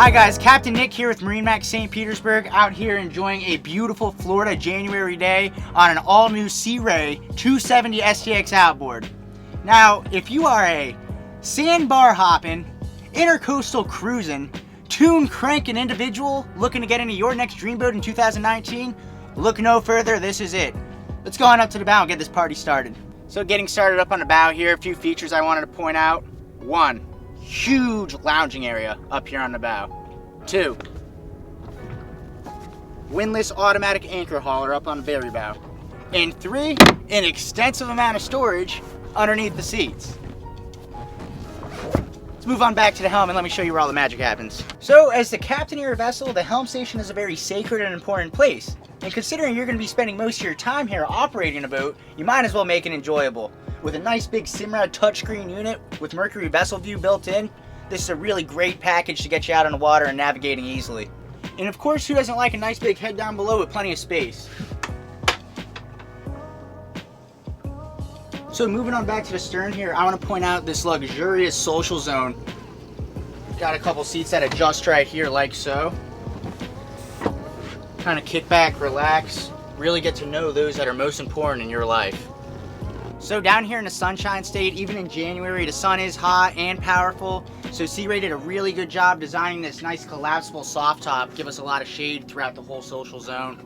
Hi guys, Captain Nick here with MarineMax St. Petersburg, out here enjoying a beautiful Florida January day on an all-new Sea Ray 270 SDX outboard. Now, if you are a sandbar hopping, intercoastal cruising, tune cranking individual looking to get into your next dream boat in 2019, look no further, this is it. Let's go on up to the bow and get this party started. So getting started up on the bow here, a few features I wanted to point out. 1. Huge lounging area up here on the bow. 2. Windlass automatic anchor hauler up on the very bow. And 3. An extensive amount of storage underneath the seats. Let's move on back to the helm and let me show you where all the magic happens. So as the captain of your vessel, the helm station is a very sacred and important place. And considering you're going to be spending most of your time here operating a boat, you might as well make it enjoyable. With a nice big Simrad touchscreen unit with Mercury Vessel View built in, this is a really great package to get you out on the water and navigating easily. And of course, who doesn't like a nice big head down below with plenty of space? So moving on back to the stern here, I want to point out this luxurious social zone. Got a couple seats that adjust right here like so. Kind of kick back, relax, really get to know those that are most important in your life. So down here in the Sunshine State, even in January, the sun is hot and powerful. So Sea Ray did a really good job designing this nice collapsible soft top, give us a lot of shade throughout the whole social zone.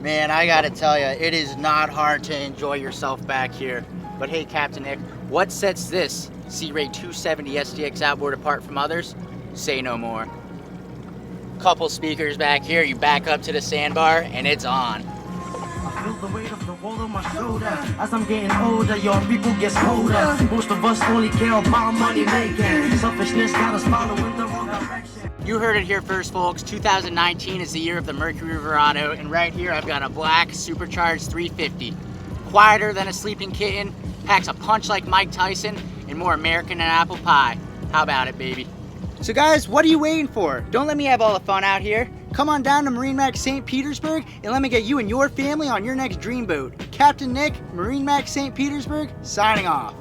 Man, I gotta tell you, it is not hard to enjoy yourself back here. But hey, Captain Nick, what sets this Sea Ray 270 SDX outboard apart from others? Say no more. Couple speakers back here, you back up to the sandbar, and it's on. I feel the weight of the world on my shoulder. As I'm getting older, your people get colder. Most of us only care about money making. Selfishness got us following the wrong direction. You heard it here first, folks. 2019 is the year of the Mercury Verado, and right here I've got a black supercharged 350. Quieter than a sleeping kitten, packs a punch like Mike Tyson, and more American than apple pie. How about it, baby? So guys, what are you waiting for? Don't let me have all the fun out here. Come on down to MarineMax St. Petersburg and let me get you and your family on your next dream boat. Captain Nick, MarineMax St. Petersburg, signing off.